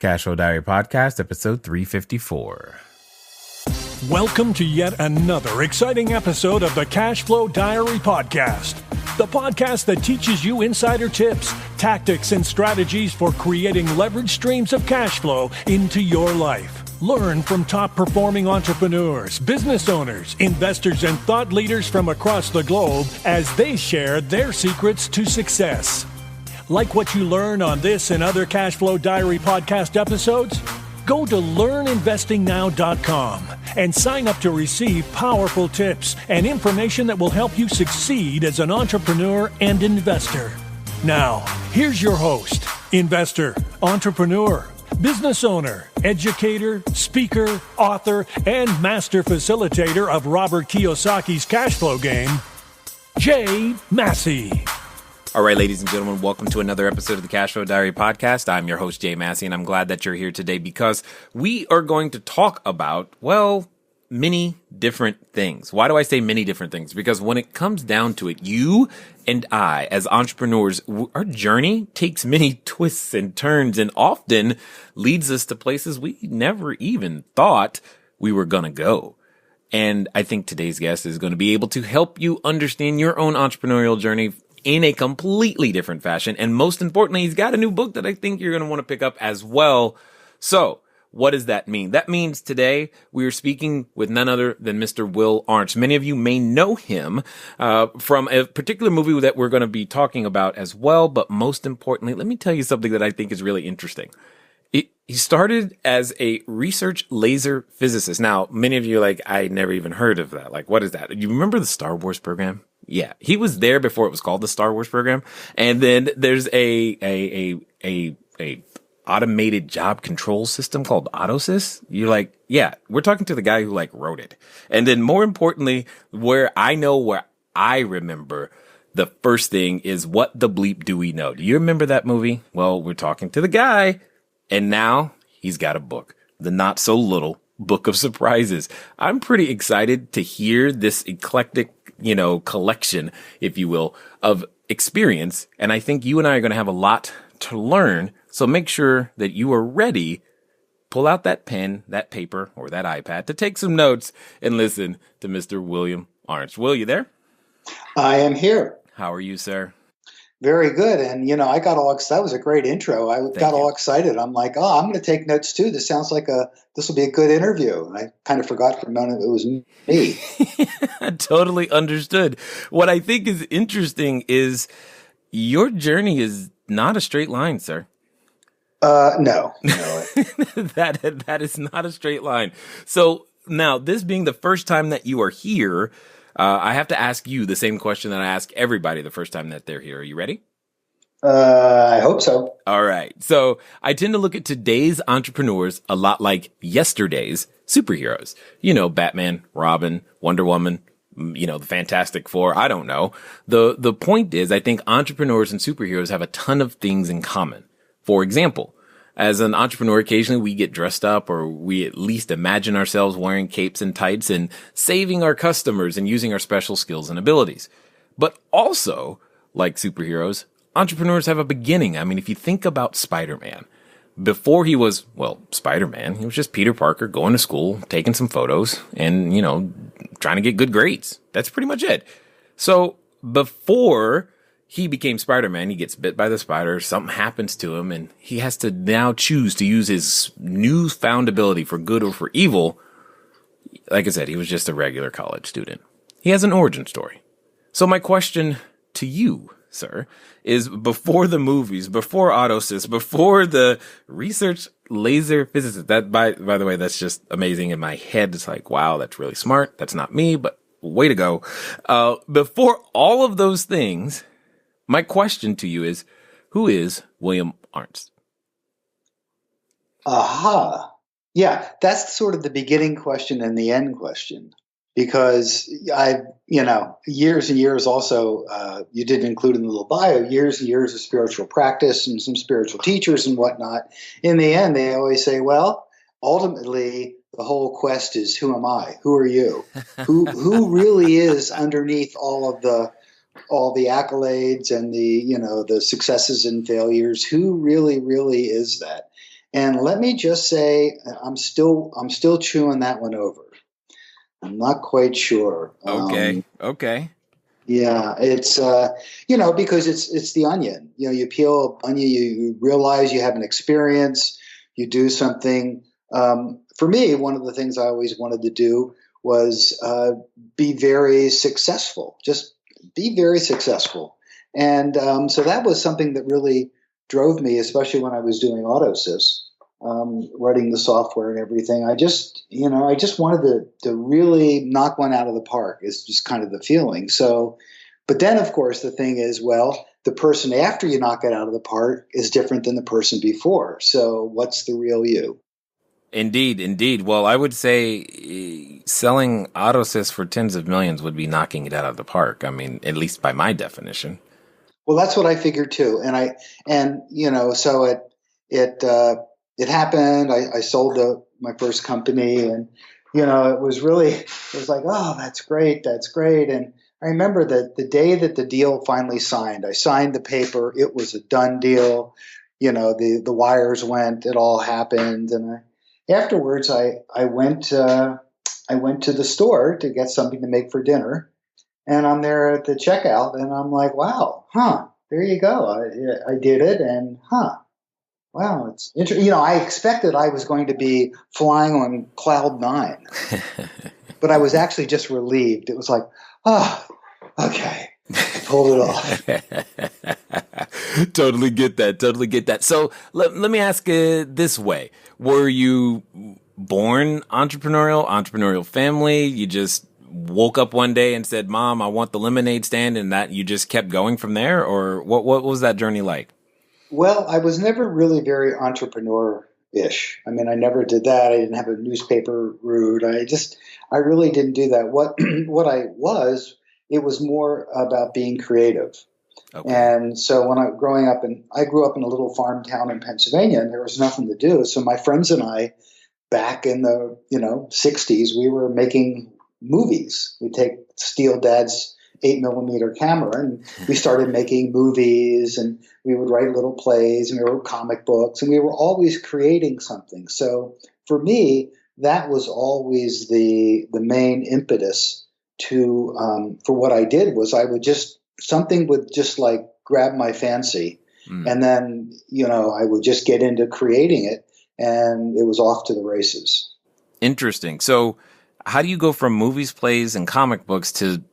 Cashflow Diary Podcast, episode 354. Welcome to yet another exciting episode of the Cashflow Diary Podcast, the podcast that teaches you insider tips, tactics, and strategies for creating leverage streams of cash flow into your life. Learn from top-performing entrepreneurs, business owners, investors, and thought leaders from across the globe as they share their secrets to success. Like what you learn on this and other Cashflow Diary podcast episodes? Go to learninvestingnow.com and sign up to receive powerful tips and information that will help you succeed as an entrepreneur and investor. Now, here's your host, investor, entrepreneur, business owner, educator, speaker, author, and master facilitator of Robert Kiyosaki's cash flow game, Jay Massey. All right, ladies and gentlemen, welcome to another episode of the Cashflow Diary Podcast. I'm your host, Jay Massey, and I'm glad that you're here today because we are going to talk about, well, many different things. Why do I say many different things? Because when it comes down to it, you and I, as entrepreneurs, our journey takes many twists and turns and often leads us to places we never even thought we were going to go. And I think today's guest is going to be able to help you understand your own entrepreneurial journey in a completely different fashion. And most importantly, he's got a new book that I think you're going to want to pick up as well. So what does that mean? That means today we are speaking with none other than Mr. Will Arntz. Many of you may know him from a particular movie that we're going to be talking about as well. But most importantly, let me tell you something that I think is really interesting. He started as a research laser physicist. Now, many of you are like, I never even heard of that. Like, what is that? You remember the Star Wars program? Yeah, he was there before it was called the Star Wars program. And then there's a automated job control system called AutoSys. You're like, yeah, we're talking to the guy who wrote it. And then more importantly, where I remember the first thing is, what the bleep do we know? Do you remember that movie? Well, we're talking to the guy, and now he's got a book, the not so little Book of Surprises. I'm pretty excited to hear this eclectic, collection, if you will, of experience. And I think you and I are going to have a lot to learn. So make sure that you are ready. Pull out that pen, that paper, or that iPad to take some notes and listen to Mr. William Arntz. Will, you there? I am here. How are you, sir? Very good. And, I got all excited. That was a great intro. I got all excited. I'm like, I'm going to take notes too. This sounds like this will be a good interview. And I kind of forgot for a moment it was me. I totally understood. What I think is interesting is your journey is not a straight line, sir. No. That is not a straight line. So now, this being the first time that you are here, I have to ask you the same question that I ask everybody the first time that they're here. Are you ready? I hope so. All right. So I tend to look at today's entrepreneurs a lot like yesterday's superheroes. Batman, Robin, Wonder Woman, the Fantastic Four. I don't know. The point is, I think entrepreneurs and superheroes have a ton of things in common. For example, as an entrepreneur, occasionally we get dressed up, or we at least imagine ourselves wearing capes and tights and saving our customers and using our special skills and abilities. But also, like superheroes, entrepreneurs have a beginning. I mean, if you think about Spider-Man, before he was, Spider-Man, he was just Peter Parker going to school, taking some photos, and, trying to get good grades. That's pretty much it. So before he became Spider-Man, he gets bit by the spider, something happens to him, and he has to now choose to use his newfound ability for good or for evil. Like I said, he was just a regular college student. He has an origin story. So my question to you, sir, is before the movies, before AutoSys, before the research laser physicist, that by the way, that's just amazing in my head. It's like, wow, that's really smart. That's not me, but way to go. Before all of those things, my question to you is, who is William Arntz? Aha. Yeah, that's sort of the beginning question and the end question. Because years and years also, you didn't include in the little bio, years and years of spiritual practice and some spiritual teachers and whatnot. In the end, they always say, well, ultimately, the whole quest is, who am I? Who are you? Who really is underneath all the accolades and the successes and failures? Who really is that? And let me just say, I'm still chewing that one over. I'm not quite sure. Okay. Yeah, it's because it's the onion. You peel onion, you realize you have an experience, you do something. For me, one of the things I always wanted to do was be very successful. Just be very successful, and so that was something that really drove me, especially when I was doing AutoSys, writing the software and everything. I just wanted to really knock one out of the park. Is just kind of the feeling. So, but then of course the thing is, well, the person after you knock it out of the park is different than the person before. So, what's the real you? Indeed. Well, I would say selling AutoSys for tens of millions would be knocking it out of the park. I mean, at least by my definition. Well, that's what I figured too. So it happened. I sold my first company, and it was like, oh, that's great. And I remember that the day that the deal finally signed, I signed the paper. It was a done deal. The wires went. It all happened, and afterwards, I went to the store to get something to make for dinner, and I'm there at the checkout, and I'm like, wow, there you go. I did it, and wow, it's interesting. I expected I was going to be flying on cloud 9, but I was actually just relieved. It was like, oh, okay, I pulled it off. Totally get that. So let me ask it this way. Were you born entrepreneurial family? You just woke up one day and said, Mom, I want the lemonade stand, and that you just kept going from there? Or what was that journey like? Well, I was never really very entrepreneur-ish. I mean, I never did that. I didn't have a newspaper route. I really didn't do that. What it was more about being creative. Okay. And so when I grew up in a little farm town in Pennsylvania, and there was nothing to do. So my friends and I, back in the 60s, we were making movies. We'd steal Dad's 8mm camera, and we started making movies, and we would write little plays, and we wrote comic books, and we were always creating something. So for me, that was always the main impetus for what I did. Was I would something would just like grab my fancy, and then I would just get into creating it, and it was off to the races. Interesting. So how do you go from movies, plays, and comic books to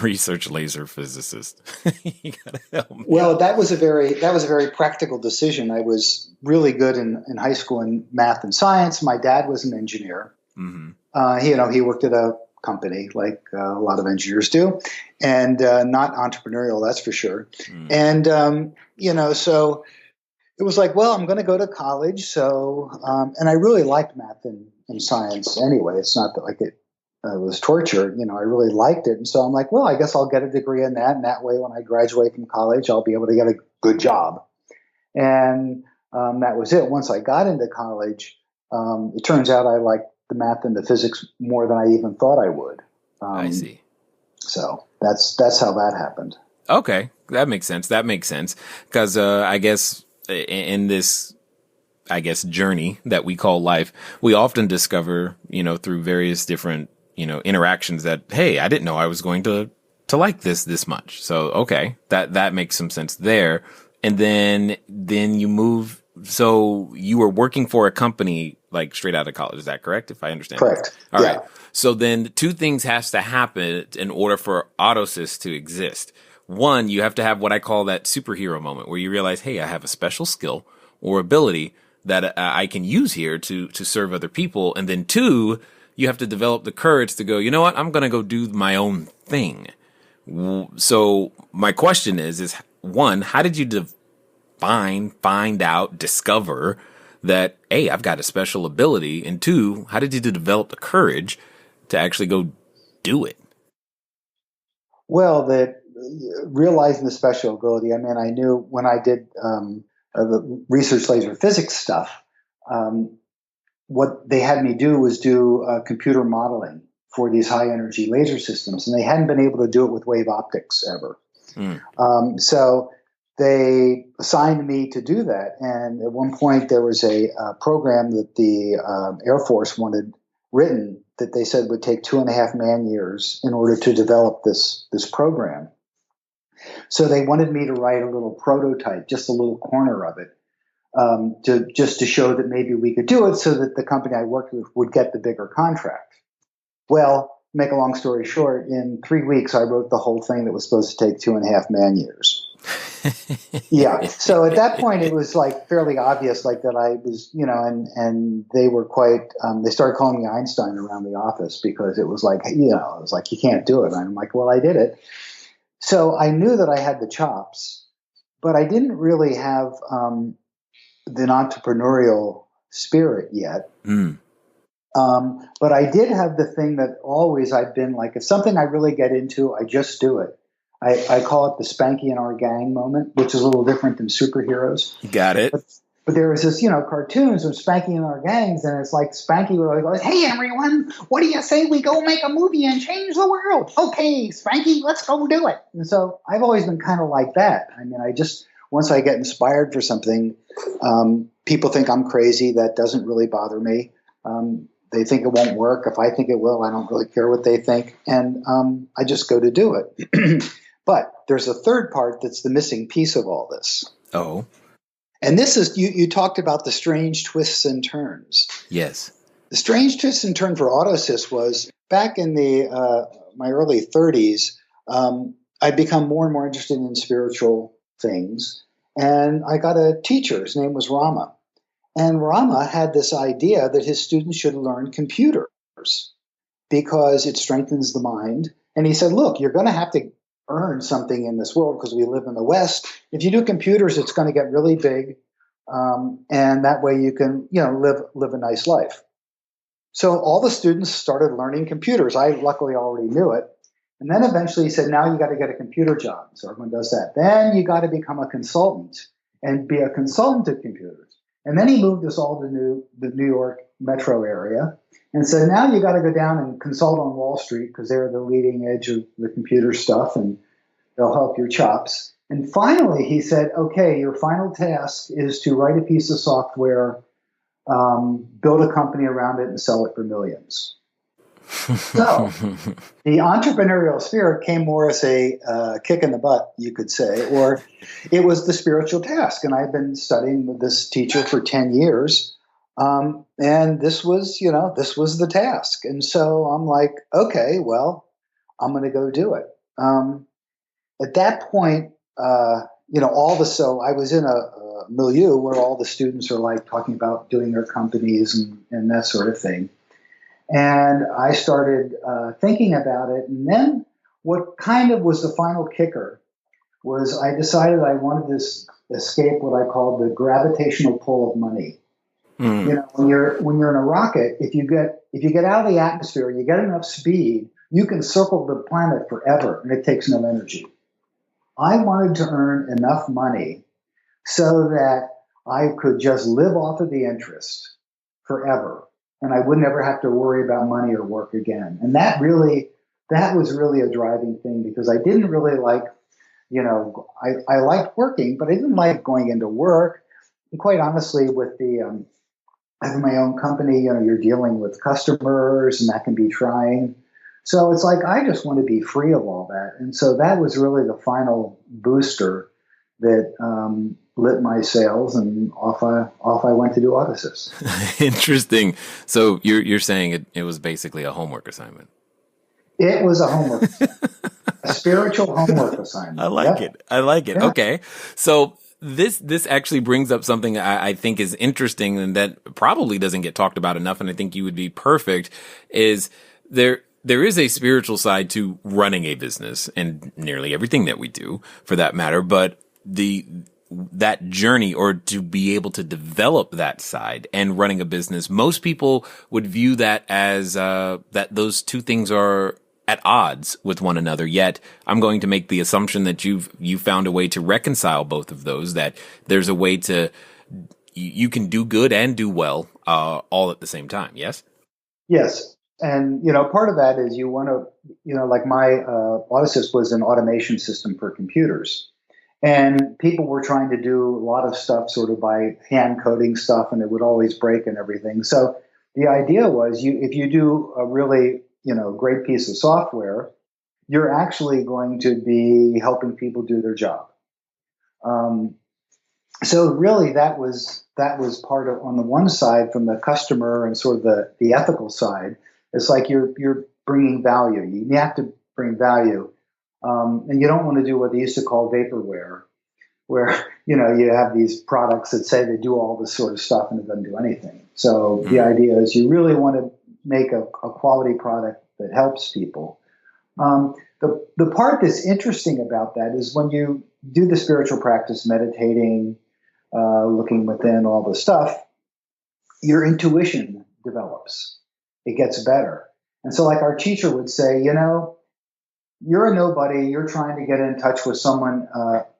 research laser physicist? You gotta help me. Well, that was a very practical decision. I was really good in high school in math and science. My dad was an engineer. Mm-hmm. He worked at a company like a lot of engineers do, and not entrepreneurial, that's for sure. And so it was like, well, I'm going to go to college. So and I really liked math and science anyway. It's not that like it was torture. I really liked it. And so I'm like, well, I guess I'll get a degree in that. And that way, when I graduate from college, I'll be able to get a good job. And that was it. Once I got into college, it turns out I liked the math and the physics more than I even thought I would. I see. So that's how that happened. Okay. That makes sense. Because I guess in this journey that we call life, we often discover, through various different interactions that, hey, I didn't know I was going to like this much. So, okay, that makes some sense there. And then you move. So you were working for a company like straight out of college. Is that correct? If I understand. Correct. All right. So then two things has to happen in order for AutoSys to exist. One, you have to have what I call that superhero moment where you realize, hey, I have a special skill or ability that I can use here to serve other people. And then two, you have to develop the courage to go, you know what, I'm going to go do my own thing. So my question is one, how did you find out, discover that, A, I've got a special ability, and two, how did you develop the courage to actually go do it? Well, realizing the special ability, I mean, I knew when I did the research laser physics stuff, what they had me do was do computer modeling for these high energy laser systems, and they hadn't been able to do it with wave optics ever. So they assigned me to do that. And at one point, there was a program that the Air Force wanted written that they said would take 2.5 man years in order to develop this program. So they wanted me to write a little prototype, just a little corner of it, to show that maybe we could do it so that the company I worked with would get the bigger contract. Well, make a long story short, in 3 weeks, I wrote the whole thing that was supposed to take 2.5 man years. Yeah. So at that point, it was like fairly obvious, like that I was, and they were quite, they started calling me Einstein around the office because it was like, it was like, you can't do it. And I'm like, well, I did it. So I knew that I had the chops, but I didn't really have the entrepreneurial spirit yet. But I did have the thing that always I've been like, if something I really get into, I just do it. I call it the Spanky and our gang moment, which is a little different than superheroes. Got it. But there was this, cartoons of Spanky and our gangs, and it's like Spanky goes, "Hey everyone, what do you say we go make a movie and change the world? Okay, Spanky, let's go do it." And so I've always been kind of like that. I mean, once I get inspired for something, people think I'm crazy. That doesn't really bother me. They think it won't work. If I think it will, I don't really care what they think. And I just go to do it. But there's a third part that's the missing piece of all this. Oh. And this is, you talked about the strange twists and turns. Yes. The strange twist and turn for AutoSys was back in my early 30s, I'd become more and more interested in spiritual things. And I got a teacher. His name was Rama. And Rama had this idea that his students should learn computers because it strengthens the mind. And he said, look, you're going to have to earn something in this world because we live in the West. If you do computers, it's going to get really big. And that way you can, live a nice life. So all the students started learning computers. I luckily already knew it. And then eventually he said, now you got to get a computer job. So everyone does that. Then you got to become a consultant and be a consultant to computers. And then he moved us all to the New York metro area and said, now you got to go down and consult on Wall Street because they're the leading edge of the computer stuff and they'll help your chops. And finally, he said, okay, your final task is to write a piece of software, build a company around it and sell it for millions. So the entrepreneurial spirit came more as a kick in the butt, you could say, or it was the spiritual task. And I've been studying with this teacher for 10 years. And this was the task. And so I'm like, okay, well, I'm going to go do it. At that point, so I was in a milieu where all the students are like talking about doing their companies and that sort of thing. And I started thinking about it. And then what kind of was the final kicker was I decided I wanted to escape what I called the gravitational pull of money. Mm. When you're in a rocket, if you get out of the atmosphere, you get enough speed, you can circle the planet forever, and it takes no energy. I wanted to earn enough money so that I could just live off of the interest forever. And I would never have to worry about money or work again. And that was really a driving thing because I didn't really like, I liked working, but I didn't like going into work. And quite honestly, with having my own company, you're dealing with customers and that can be trying. So it's like, I just want to be free of all that. And so that was really the final booster that lit my sails, and off I went to do AutoSys. Interesting. So you're saying it was basically a homework assignment. It was a homework, a spiritual homework assignment. I like it. I like it. Yeah. Okay. So this actually brings up something I think is interesting and that probably doesn't get talked about enough. And I think you would be perfect is there is a spiritual side to running a business and nearly everything that we do for that matter. But that journey, or to be able to develop that side and running a business, most people would view that as that those two things are at odds with one another. Yet I'm going to make the assumption that you found a way to reconcile both of those, that there's a way to you can do good and do well all at the same time. Yes. Yes. And, part of that is you want to, like my AutoSys was an automation system for computers. And people were trying to do a lot of stuff sort of by hand coding stuff, and it would always break and everything. So the idea was if you do a really, great piece of software, you're actually going to be helping people do their job. So really that was part of, on the one side, from the customer and sort of the ethical side, it's like you're bringing value. You have to bring value. And you don't want to do what they used to call vaporware, where, you have these products that say they do all this sort of stuff and it doesn't do anything. So the idea is you really want to make a quality product that helps people. The part that's interesting about that is when you do the spiritual practice, meditating, looking within, all the stuff, your intuition develops. It gets better. And so like our teacher would say, you're a nobody, you're trying to get in touch with someone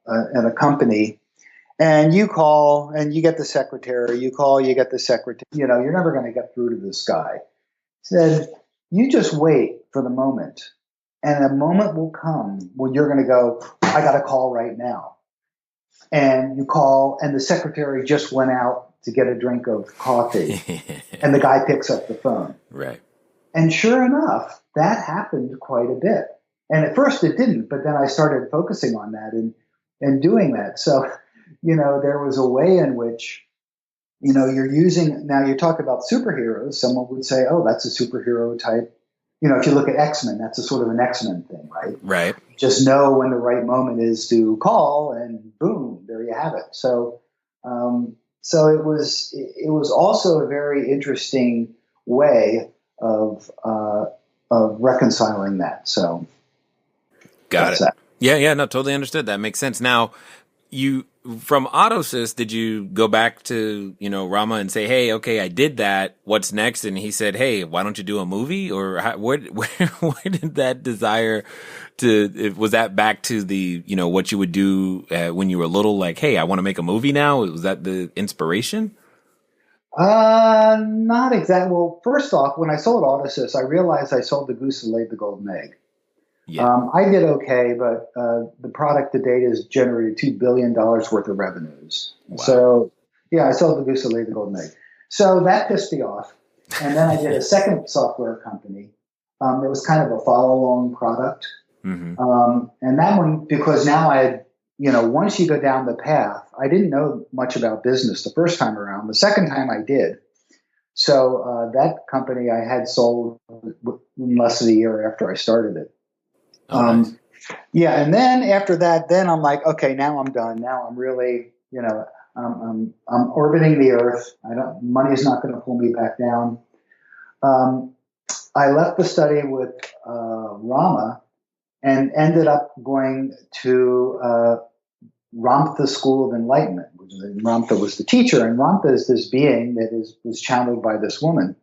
at a company, and you call and you get the secretary, you call, you get the secretary, you're never going to get through to this guy. Said, you just wait for the moment, and a moment will come when you're going to go, I got a call right now. And you call, and the secretary just went out to get a drink of coffee, and the guy picks up the phone. Right. And sure enough, that happened quite a bit. And at first it didn't, but then I started focusing on that and doing that. So, there was a way in which, you're using, now you talk about superheroes, someone would say, oh, that's a superhero type. If you look at X-Men, that's a sort of an X-Men thing, right? Right. Just know when the right moment is to call, and boom, there you have it. So, it was also a very interesting way of reconciling that. So, got it. That. Yeah, no, totally understood. That makes sense. Now, from AutoSys, did you go back to, Rama and say, hey, okay, I did that. What's next? And he said, hey, why don't you do a movie? Or where did that desire was that back to the, what you would do when you were little, like, hey, I want to make a movie now? Was that the inspiration? Not exactly. Well, first off, when I sold AutoSys, I realized I sold the goose that laid the golden egg. Yeah. I did okay, but the product to date has generated $2 billion worth of revenues. Wow. So, I sold the goose that laid the golden egg. So that pissed me off. And then I did a second software company. It was kind of a follow-along product. Mm-hmm. And that one, because now I had, once you go down the path, I didn't know much about business the first time around. The second time I did. So that company I had sold in less than a year after I started it. Nice. And then after that, then I'm like, okay, now I'm done. Now I'm really, I'm orbiting the earth. Money's not going to pull me back down. I left the study with Rama and ended up going to Ramtha School of Enlightenment. Ramtha was the teacher, and Ramtha is this being that was channeled by this woman.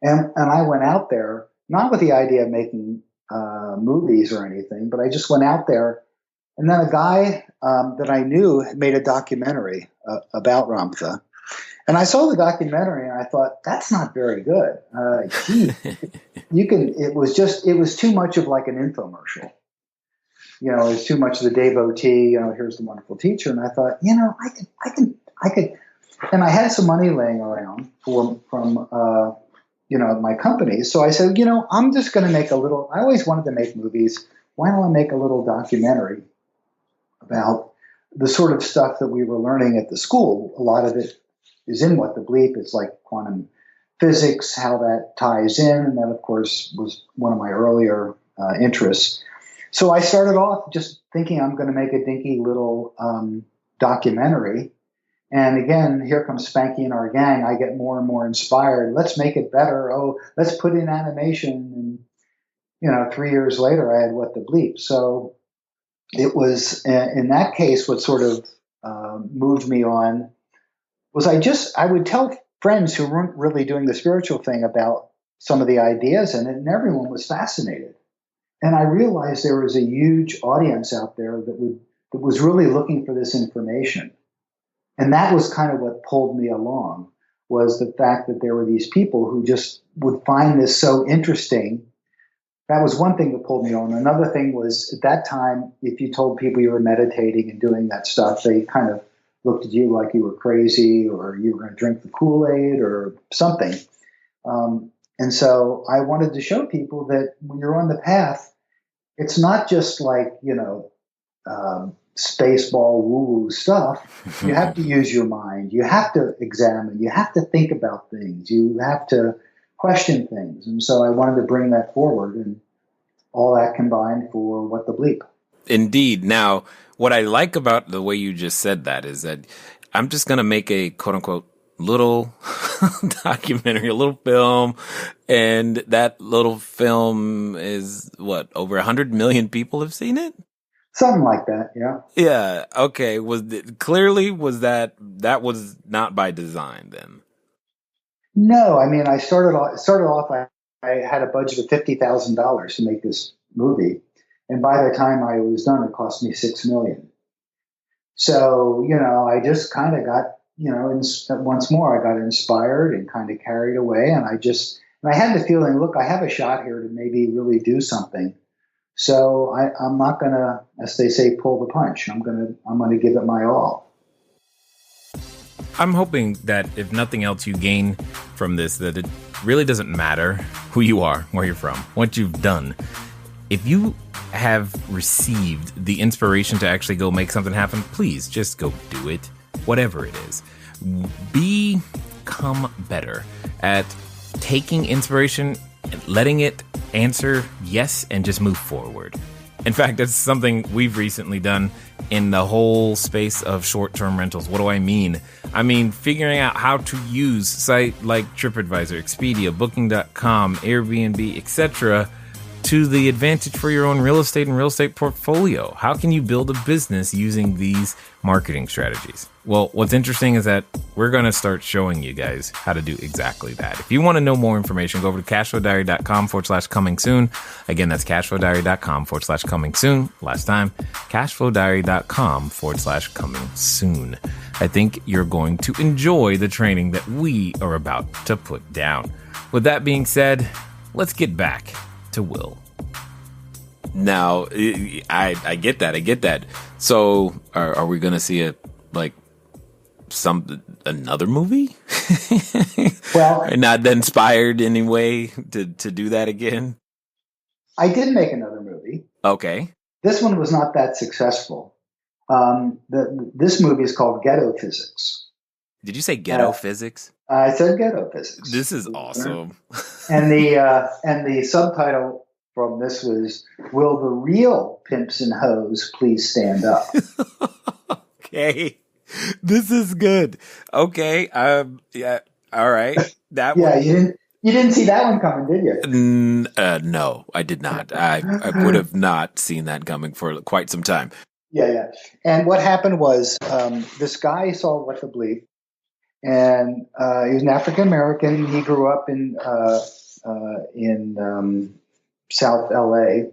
And I went out there, not with the idea of making movies or anything, but I just went out there, and then a guy that I knew made a documentary about Ramtha, and I saw the documentary and I thought, that's not very good. It was too much of like an infomercial. It was too much of the devotee. Here's the wonderful teacher, and I thought, I could, and I had some money laying around from my company. So I said, I'm just going to make I always wanted to make movies. Why don't I make a little documentary about the sort of stuff that we were learning at the school? A lot of it is in What the Bleep. It's like quantum physics, how that ties in. And that, of course, was one of my earlier interests. So I started off just thinking I'm going to make a dinky little documentary. And again, here comes Spanky and our gang. I get more and more inspired. Let's make it better. Oh, let's put in animation. And, 3 years later, I had What the Bleep. So it was, in that case, what sort of moved me on was I would tell friends who weren't really doing the spiritual thing about some of the ideas in it, and everyone was fascinated. And I realized there was a huge audience out there that was really looking for this information. And that was kind of what pulled me along, was the fact that there were these people who just would find this so interesting that was one thing that pulled me on. Another thing was, at that time, if you told people you were meditating and doing that stuff, they kind of looked at you like you were crazy or you were going to drink the Kool-Aid or something. And so I wanted to show people that when you're on the path, it's not just like, spaceball woo-woo stuff. You have to use your mind. You have to examine. You have to think about things. You have to question things. And so I wanted to bring that forward, and all that combined for What the Bleep. Indeed. Now, what I like about the way you just said that is that I'm just going to make a quote unquote little documentary, a little film. And that little film is over 100 million people have seen it? Something like that. Yeah. Yeah. Okay. Was that was not by design then? No, I mean, I started off, I had a budget of $50,000 to make this movie. And by the time I was done, it cost me $6 million. So, I just kind of got, once more, I got inspired and kind of carried away. And I had the feeling, look, I have a shot here to maybe really do something. So I'm not going to, as they say, pull the punch. I'm going to give it my all. I'm hoping that if nothing else you gain from this, that it really doesn't matter who you are, where you're from, what you've done. If you have received the inspiration to actually go make something happen, please just go do it, whatever it is. Become better at taking inspiration and letting it answer yes and just move forward. In fact, that's something we've recently done in the whole space of short-term rentals. What do I mean? I mean, figuring out how to use sites like TripAdvisor, Expedia, Booking.com, Airbnb, etc. to the advantage for your own real estate and real estate portfolio. How can you build a business using these marketing strategies? Well, what's interesting is that we're going to start showing you guys how to do exactly that. If you want to know more information, go over to cashflowdiary.com/coming soon. Again, that's cashflowdiary.com/coming soon. Last time, cashflowdiary.com/coming soon. I think you're going to enjoy the training that we are about to put down. With that being said, let's get back to Will. Now, I get that. So, are we going to see another movie? Well, and not inspired anyway to do that again? I did make another movie. Okay. This one was not that successful. This movie is called Ghetto Physics. Did you say ghetto physics? I said Ghetto Physics. This is awesome. And the subtitle from this was, "Will the real pimps and hoes please stand up?" Okay. This is good. Okay. Yeah. All right. That yeah, one. you didn't see that one coming, did you? No, I did not. I would have not seen that coming for quite some time. Yeah. And what happened was, this guy saw What the Bleep, and he was an African American. He grew up in South LA,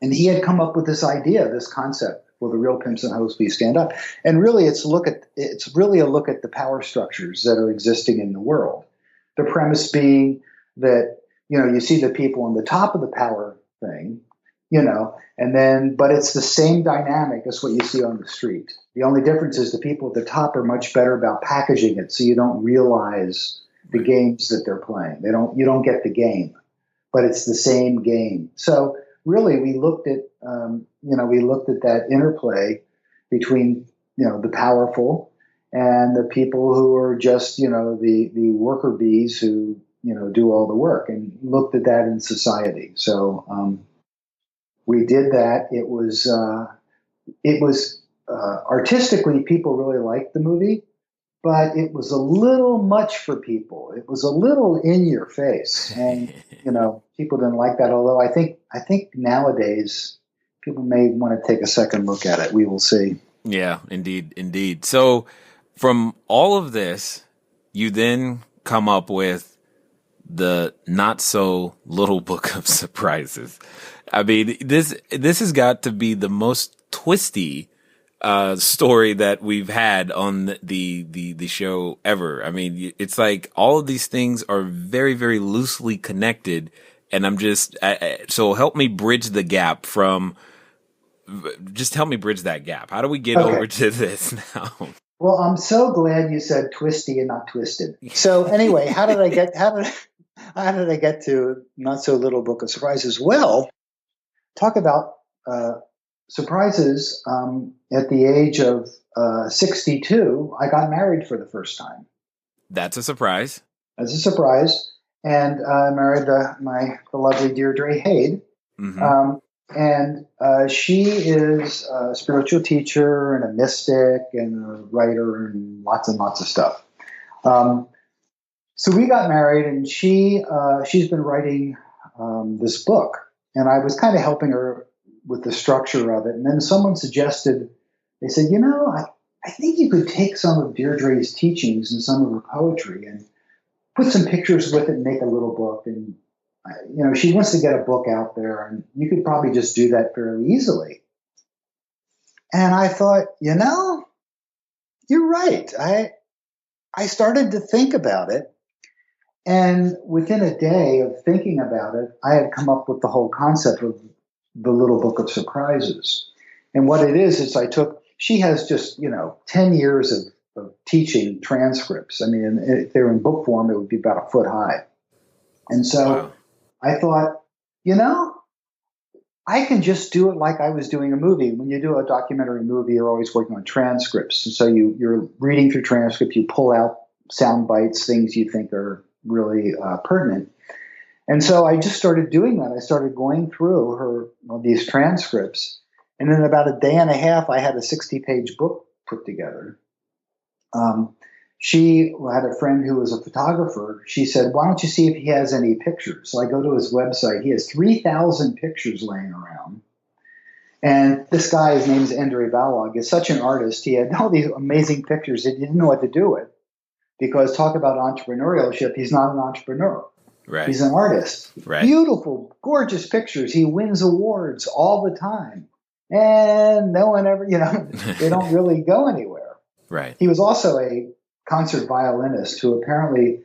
and he had come up with this idea, this concept. Will the real pimps and hoes please stand up? And really, it's really a look at the power structures that are existing in the world. The premise being that, you see the people on the top of the power thing, but it's the same dynamic as what you see on the street. The only difference is the people at the top are much better about packaging it, so you don't realize the games that they're playing. You don't get the game, but it's the same game. So really, we looked at that interplay between, the powerful and the people who are just, the worker bees who, do all the work, and looked at that in society. So we did that. It was artistically, people really liked the movie, but it was a little much for people. It was a little in your face, and people didn't like that. Although I think nowadays people may want to take a second look at it. We will see. Yeah, indeed. So from all of this, you then come up with the not so little book of surprises. I mean, this has got to be the most twisty story that we've had on the show ever. I mean, it's like all of these things are very, very loosely connected, And I'm just, so help me bridge the gap just help me bridge that gap. How do we get over to this now? Well, I'm so glad you said twisty and not twisted. So anyway, how did I get to Not So Little Book of Surprises? Well, talk about surprises. At the age of 62, I got married for the first time. That's a surprise. As a surprise. And I married the lovely Deirdre Hayde. Mm-hmm. And she is a spiritual teacher and a mystic and a writer and lots of stuff. So we got married, and she's been writing this book, and I was kind of helping her with the structure of it. And then someone suggested, they said, I think you could take some of Deirdre's teachings and some of her poetry and put some pictures with it and make a little book. And she wants to get a book out there, and you could probably just do that fairly easily. And I thought, you're right. I started to think about it, and within a day of thinking about it, I had come up with the whole concept of the Little Book of Surprises. And what it is she has just, 10 years of teaching transcripts. I mean, if they were in book form, it would be about a foot high. And so wow. I thought, I can just do it like I was doing a movie. When you do a documentary movie, you're always working on transcripts. And so you're reading through transcripts, you pull out sound bites, things you think are really pertinent. And so I just started doing that. I started going through these transcripts. And in about a day and a half, I had a 60-page book put together. She had a friend who was a photographer. She said, why don't you see if he has any pictures? So I go to his website. He has 3,000 pictures laying around. And this guy, his name is Andre Balog, is such an artist. He had all these amazing pictures that he didn't know what to do with. Because talk about entrepreneurship, he's not an entrepreneur. Right. He's an artist. Right. Beautiful, gorgeous pictures. He wins awards all the time. And no one ever, they don't really go anywhere. Right. He was also a concert violinist who apparently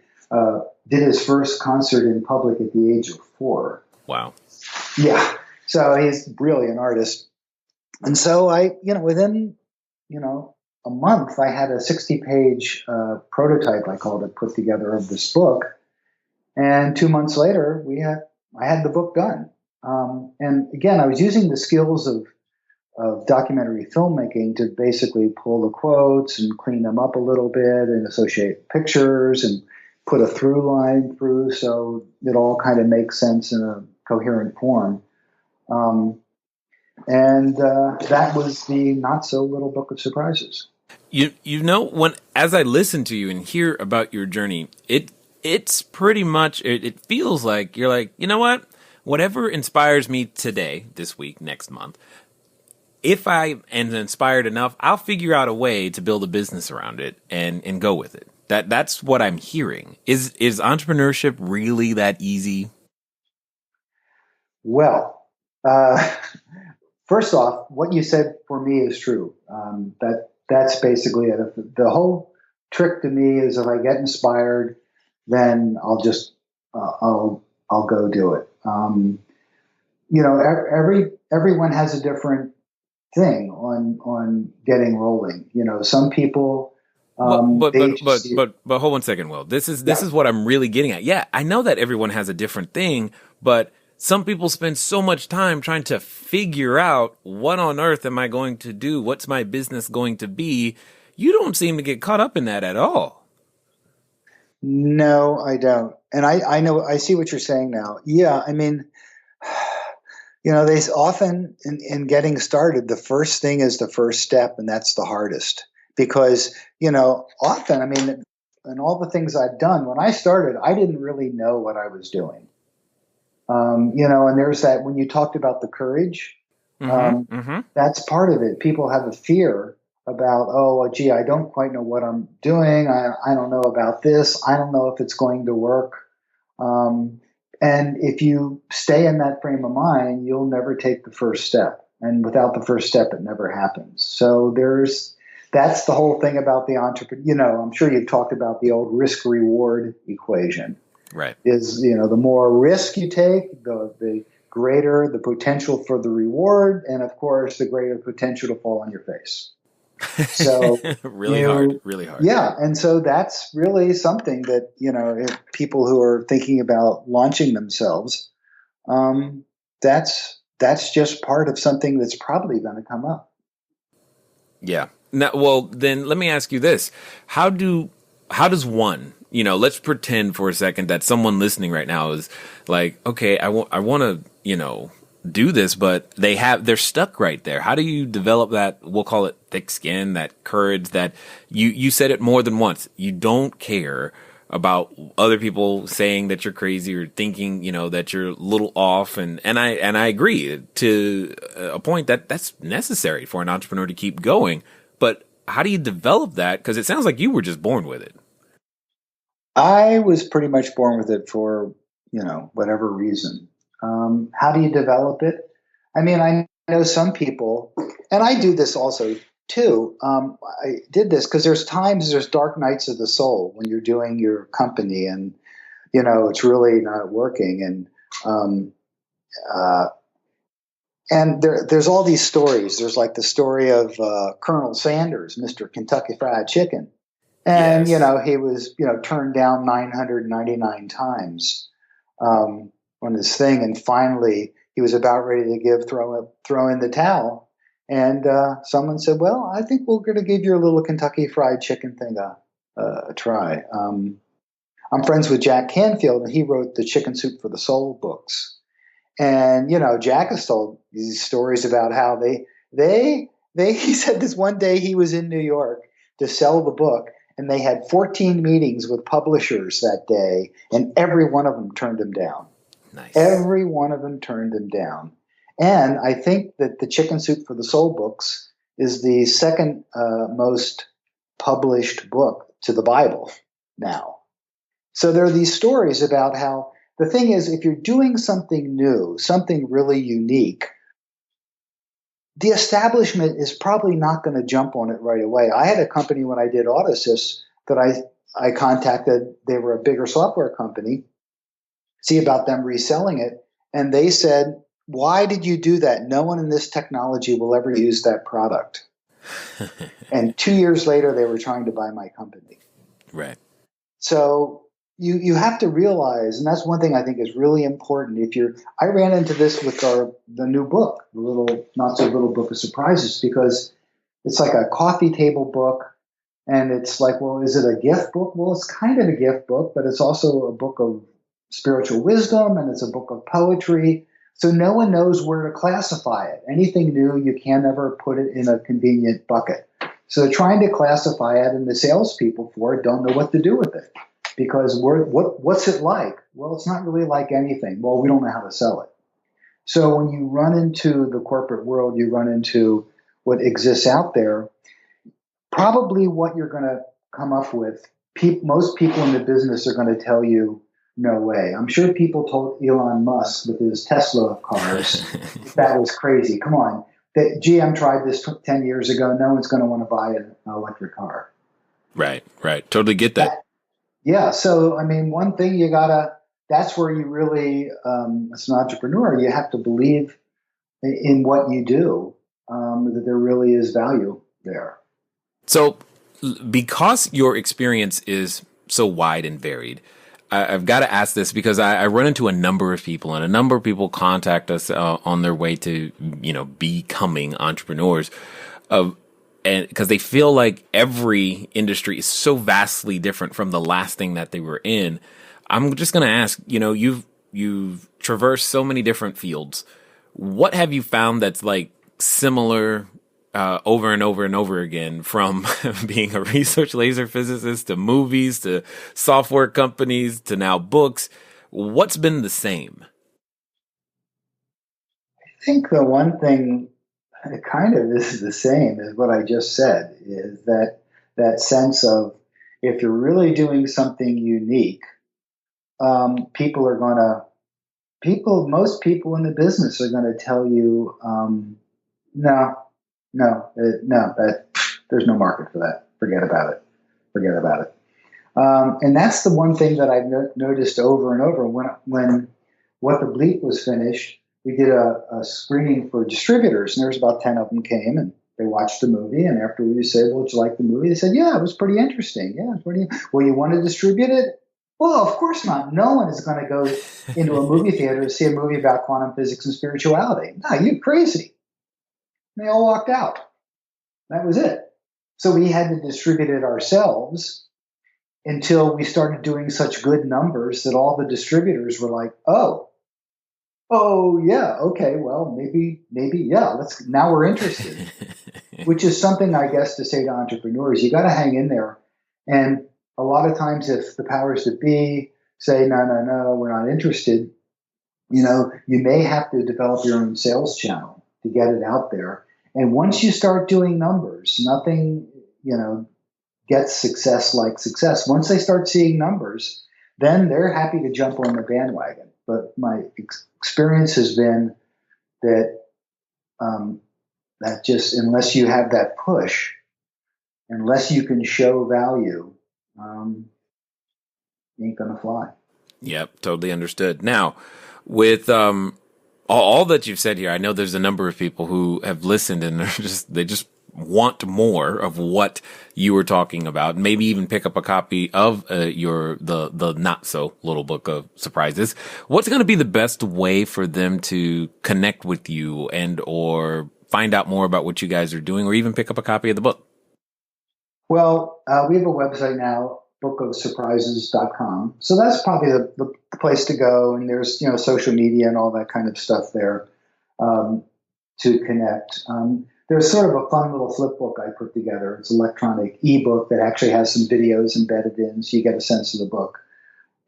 did his first concert in public at the age of 4. Wow. Yeah. So he's really an artist. And so within, a month, I had a 60-page prototype, I called it, put together of this book. And 2 months later, I had the book done. And again, I was using the skills of documentary filmmaking to basically pull the quotes and clean them up a little bit and associate pictures and put a through line through so it all kind of makes sense in a coherent form. And that was the Not So Little Book of Surprises. As I listen to you and hear about your journey, it's pretty much, it feels like you're like, you know what? Whatever inspires me today, this week, next month, if I am inspired enough, I'll figure out a way to build a business around it and go with it. That's what I'm hearing. Is entrepreneurship really that easy? Well, first off, what you said for me is true. That's basically it. The whole trick to me is if I get inspired, then I'll just I'll go do it. Everyone has a different thing on getting rolling. Some people. But hold one second, Will. This is what I'm really getting at. Yeah, I know that everyone has a different thing, but some people spend so much time trying to figure out what on earth am I going to do? What's my business going to be? You don't seem to get caught up in that at all. No, I don't. And I know, I see what you're saying now. Yeah, I mean, they often in getting started, the first thing is the first step, and that's the hardest. Because, often, I mean, in all the things I've done, when I started, I didn't really know what I was doing. And there's that, when you talked about the courage, that's part of it. People have a fear about, I don't quite know what I'm doing. I don't know about this. I don't know if it's going to work. And if you stay in that frame of mind, you'll never take the first step. And without the first step, it never happens. So that's the whole thing about the entrepreneur. I'm sure you've talked about the old risk-reward equation. Right. Is, the more risk you take, the greater the potential for the reward, and of course, the greater the potential to fall on your face. So Really hard, really hard. Yeah, and so that's really something that, if people who are thinking about launching themselves, that's just part of something that's probably going to come up. Yeah. Now, well, then let me ask you this: how does one? Let's pretend for a second that someone listening right now is like, okay, I want to, do this, but they're stuck right there. How do you develop that? We'll call it thick skin, that courage that you said it more than once. You don't care about other people saying that you're crazy or thinking, that you're a little off. And I agree to a point that that's necessary for an entrepreneur to keep going. But how do you develop that? Because it sounds like you were just born with it. I was pretty much born with it for, whatever reason. How do you develop it? I mean, I know some people, and I do this also too. I did this because there's dark nights of the soul when you're doing your company and, it's really not working. And there's all these stories. There's like the story of Colonel Sanders, Mr. Kentucky Fried Chicken. And, Yes. He was, turned down 999 times on this thing. And finally, he was about ready to throw in the towel. And someone said, well, I think we're going to give your little Kentucky Fried Chicken thing a try. I'm friends with Jack Canfield, and he wrote the Chicken Soup for the Soul books. And, Jack has told these stories about how he said this one day he was in New York to sell the book, and they had 14 meetings with publishers that day, and every one of them turned him down. Nice. Every one of them turned him down. And I think that the Chicken Soup for the Soul books is the second most published book to the Bible now. So there are these stories about how the thing is, if you're doing something new, something really unique, the establishment is probably not going to jump on it right away. I had a company when I did AutoSys that I contacted. They were a bigger software company, see about them reselling it. And they said, why did you do that? No one in this technology will ever use that product. And 2 years later, they were trying to buy my company. Right. So you have to realize, and that's one thing I think is really important. I ran into this with the new book, the little not so little book of surprises, because it's like a coffee table book, and it's like, well, is it a gift book? Well, it's kind of a gift book, but it's also a book of spiritual wisdom, and it's a book of poetry. So no one knows where to classify it. Anything new, you can't ever put it in a convenient bucket. So trying to classify it, and the salespeople for it don't know what to do with it. Because what's it like? Well, it's not really like anything. Well, we don't know how to sell it. So when you run into the corporate world, you run into what exists out there, probably what you're going to come up with, most people in the business are going to tell you, no way. I'm sure people told Elon Musk with his Tesla cars, that was crazy. Come on. GM tried this 10 years ago. No one's going to want to buy an electric car. Right. Totally get that. Yeah. So, I mean, one thing that's where you really, as an entrepreneur, you have to believe in what you do, that there really is value there. So, because your experience is so wide and varied, I've got to ask this because I run into a number of people, and a number of people contact us on their way to, becoming entrepreneurs, and because they feel like every industry is so vastly different from the last thing that they were in. I'm just going to ask, you've traversed so many different fields. What have you found that's like similar over and over and over again, from being a research laser physicist to movies to software companies to now books? What's been the same? I think the one thing that kind of is the same as what I just said, is that sense of, if you're really doing something unique, most people in the business are going to tell you, no, there's no market for that. Forget about it. And that's the one thing that I've noticed over and over. When What the Bleep was finished, we did a screening for distributors, and there's about 10 of them came, and they watched the movie. And after we said, well, did you like the movie? They said, yeah, it was pretty interesting. Yeah, it's pretty. Well, you want to distribute it? Well, of course not. No one is going to go into a movie theater to see a movie about quantum physics and spirituality. No, you're crazy. And they all walked out. That was it. So we had to distribute it ourselves until we started doing such good numbers that all the distributors were like, oh yeah, okay, well, maybe, yeah, now we're interested, which is something, I guess, to say to entrepreneurs, you got to hang in there. And a lot of times if the powers that be say, no, we're not interested, you may have to develop your own sales channel to get it out there. And once you start doing numbers, nothing, gets success like success. Once they start seeing numbers, then they're happy to jump on the bandwagon. But my experience has been that that just, unless you have that push, unless you can show value, ain't gonna fly. Yep, totally understood. Now, with all that you've said here, I know there's a number of people who have listened and they just want more of what you were talking about. Maybe even pick up a copy of the not so little book of surprises. What's going to be the best way for them to connect with you and or find out more about what you guys are doing, or even pick up a copy of the book? Well, we have a website now, bookofsurprises.com. So that's probably the place to go. And there's, social media and all that kind of stuff there to connect. There's sort of a fun little flip book I put together. It's an electronic ebook that actually has some videos embedded in, so you get a sense of the book.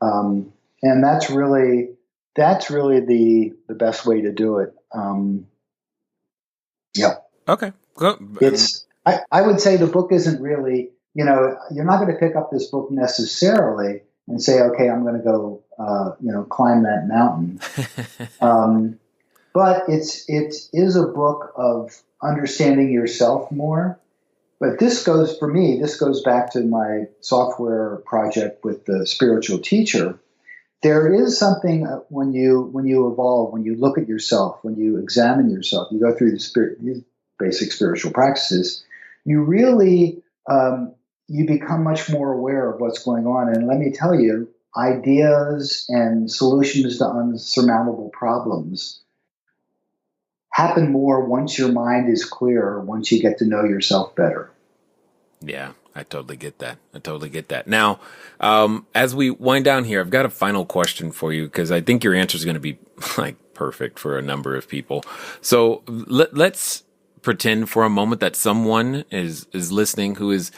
And that's really the best way to do it. Yeah. Okay. I would say the book isn't really, you're not going to pick up this book necessarily and say, okay, I'm going to go, climb that mountain. But it is a book of understanding yourself more. But this goes back to my software project with the spiritual teacher. There is something when you evolve, when you look at yourself, when you examine yourself, you go through these basic spiritual practices, you really, you become much more aware of what's going on. And let me tell you, ideas and solutions to unsurmountable problems happen more once your mind is clear, once you get to know yourself better. Yeah, I totally get that. Now, as we wind down here, I've got a final question for you because I think your answer is going to be like perfect for a number of people. So let's pretend for a moment that someone is listening who is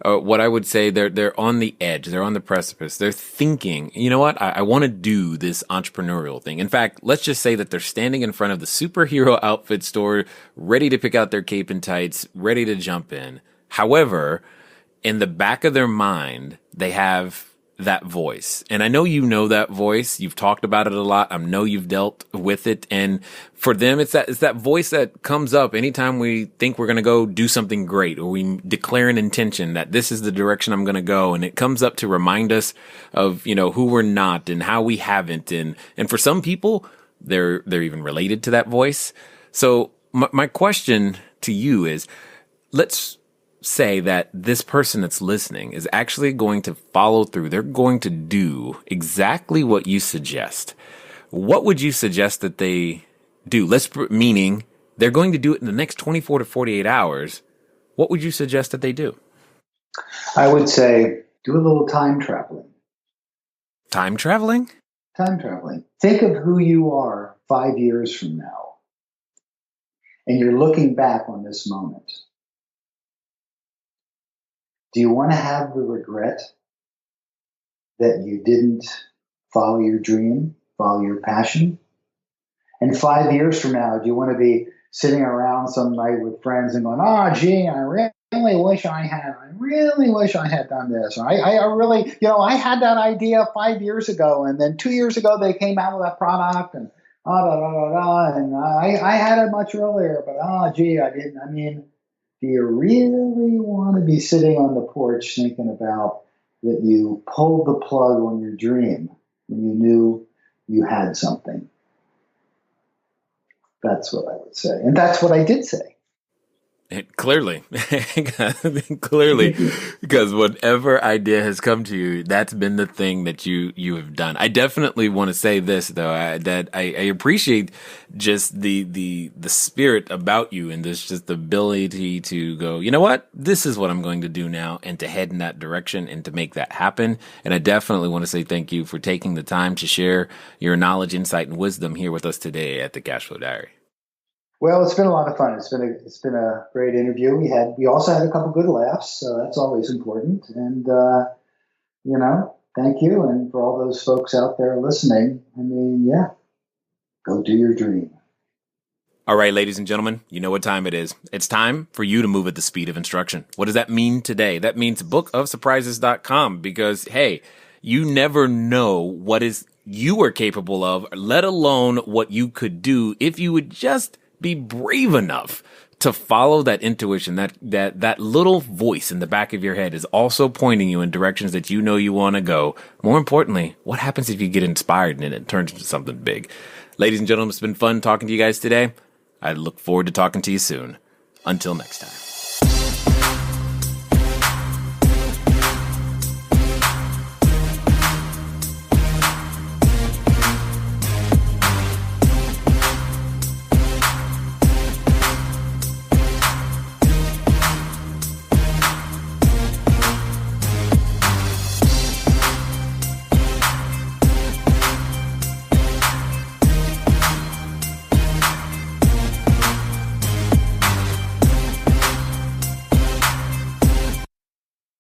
what I would say they're on the edge, they're on the precipice, they're thinking, you know what, I want to do this entrepreneurial thing. In fact, let's just say that they're standing in front of the superhero outfit store, ready to pick out their cape and tights, ready to jump in. However, in the back of their mind, they have that voice. And I know you know that voice. You've talked about it a lot. I know you've dealt with it. And for them, it's that voice that comes up anytime we think we're going to go do something great, or we declare an intention that this is the direction I'm going to go. And it comes up to remind us of, who we're not and how we haven't. And for some people, they're even related to that voice. So my question to you is, let's say that this person that's listening is actually going to follow through. They're going to do exactly what you suggest. What would you suggest that they do? Meaning they're going to do it in the next 24 to 48 hours. What would you suggest that they do? I would say do a little time traveling. Time traveling? Time traveling. Think of who you are 5 years from now. And you're looking back on this moment. Do you want to have the regret that you didn't follow your dream, follow your passion? And 5 years from now, do you want to be sitting around some night with friends and going, oh, gee, I really wish I had done this. Or I really, I had that idea 5 years ago. And then 2 years ago, they came out with that product and and I had it much earlier, but gee, I didn't. I mean, do you really want to be sitting on the porch thinking about that you pulled the plug on your dream when you knew you had something? That's what I would say. And that's what I did say. Clearly, clearly, because whatever idea has come to you, that's been the thing that you have done. I definitely want to say this though, that I appreciate just the spirit about you and this just the ability to go, you know what, this is what I'm going to do now, and to head in that direction and to make that happen. And I definitely want to say thank you for taking the time to share your knowledge, insight, and wisdom here with us today at the Cashflow Diary. Well, it's been a lot of fun. It's been a great interview. We also had a couple good laughs, so that's always important. And thank you, and for all those folks out there listening. I mean, yeah, go do your dream. All right, ladies and gentlemen, you know what time it is. It's time for you to move at the speed of instruction. What does that mean today? That means bookofsurprises.com, because hey, you never know what is you are capable of, let alone what you could do if you would just be brave enough to follow that intuition, that little voice in the back of your head is also pointing you in directions that you know you want to go. More importantly, what happens if you get inspired and it turns into something big? Ladies and gentlemen, it's been fun talking to you guys today. I look forward to talking to you soon. Until next time.